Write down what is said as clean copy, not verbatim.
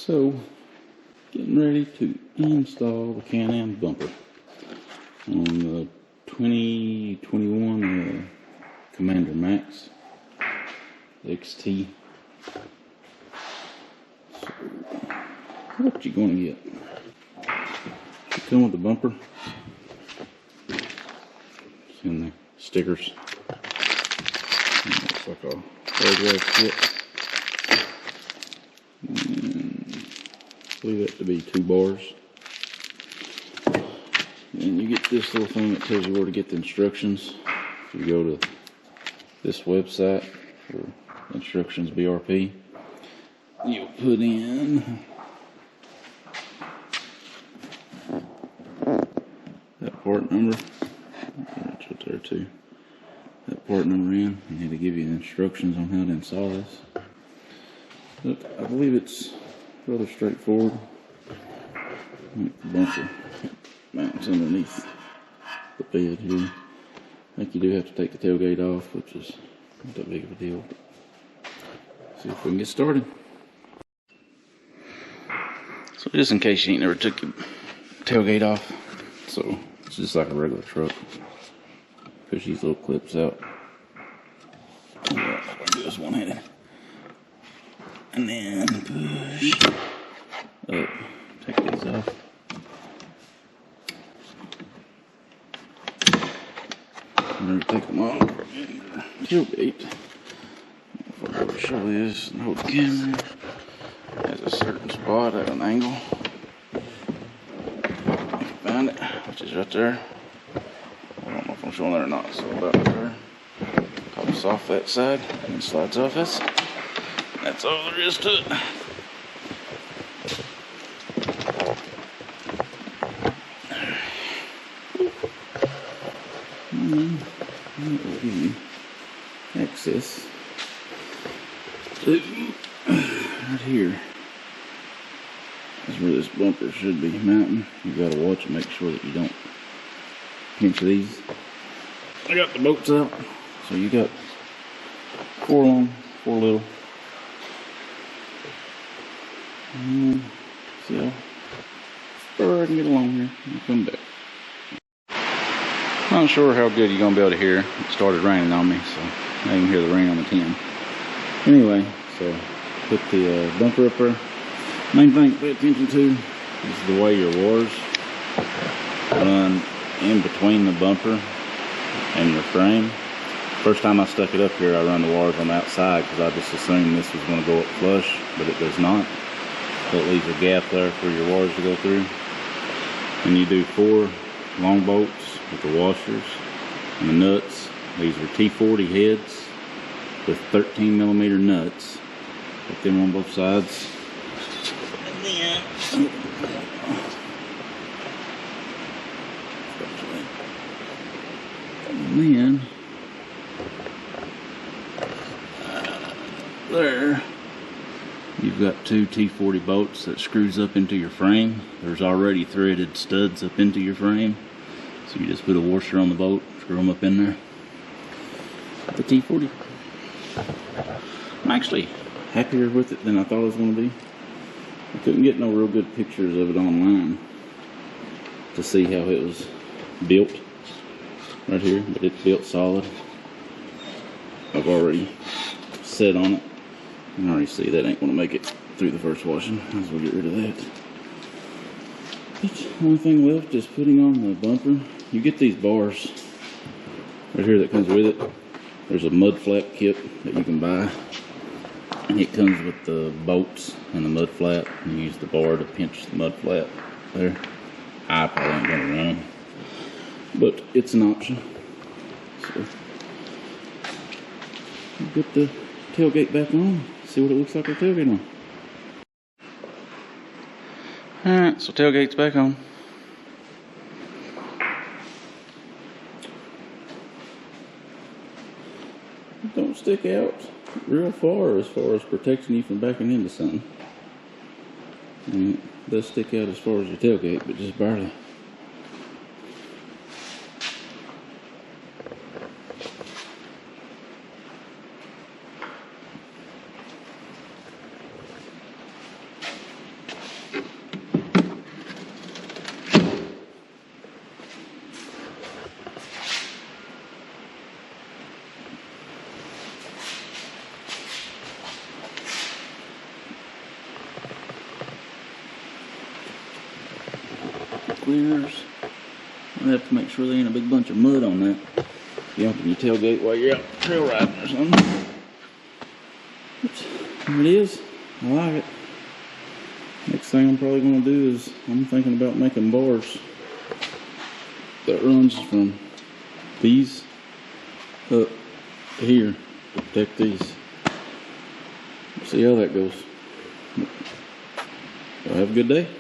So, getting ready to install the Can-Am bumper on the 2021 Commander Max XT. So, what you gonna get? Should come with the bumper. It's in the stickers. And it looks like a hardware kit. And I believe that to be 2 bars. And you get this little thing that tells you where to get the instructions. If you go to this website for instructions BRP, you'll put in that part number. That's right there too. That part number in, and it'll give you the instructions on how to install this. Look, I believe it's rather straightforward. The bumper mounts underneath the bed here. I think you do have to take the tailgate off, which is not that big of a deal. See if we can get started. So just in case you ain't never took your tailgate off, so it's just like a regular truck. Push these little clips out. Yeah, I'm gonna do this one-handed. And then push up. Take these off. And then take them off. Tailgate. If I go to show this and hold the camera, it has a certain spot at an angle. If you find it, which is right there. I don't know if I'm showing that or not, so about there. Pops off that side and slides off this. That's all there is to it. And then it will give you access to right here. That's where this bumper should be mounting. You gotta watch and make sure that you don't pinch these. I got the bolts out, so you got 4 long, 4 little. And see how far I can get along here and come back. Not sure how good you're gonna be able to hear. It started raining on me, so I can hear the rain on the tin. Anyway, so put the bumper up there. Main thing to pay attention to is the way your wires run in between the bumper and your frame. First time I stuck it up here, I run the wires on the outside because I just assumed this was going to go up flush, but it does not. So it leaves a gap there for your wires to go through. And you do 4 long bolts with the washers and the nuts. These are T40 heads with 13mm nuts. Put them on both sides. And then there you've got 2 T40 bolts that screws up into your frame. There's already threaded studs up into your frame, so you just put a washer on the bolt, screw them up in there. The T40. I'm actually happier with it than I thought it was going to be. I couldn't get no real good pictures of it online to see how it was built right here, but it's built solid. I've already set on it. You can already see that ain't going to make it through the first washing. Might as well get rid of that. But the only thing left is putting on the bumper. You get these bars right here that comes with it. There's a mud flap kit that you can buy. It comes with the bolts and the mud flap. You use the bar to pinch the mud flap there. I probably ain't going to run them, but it's an option. So put the tailgate back on. See what it looks like with tailgate on. Alright, so tailgate's back on. Don't stick out real far as protecting you from backing into something. And it does stick out as far as your tailgate, but just barely. cleaners. I have to make sure there ain't a big bunch of mud on that. You open your tailgate while you're out trail riding or something. Oops. There it is. I like it. Next thing I'm probably going to do is I'm thinking about making bars that runs from these up here to protect these. See how that goes. Well, have a good day.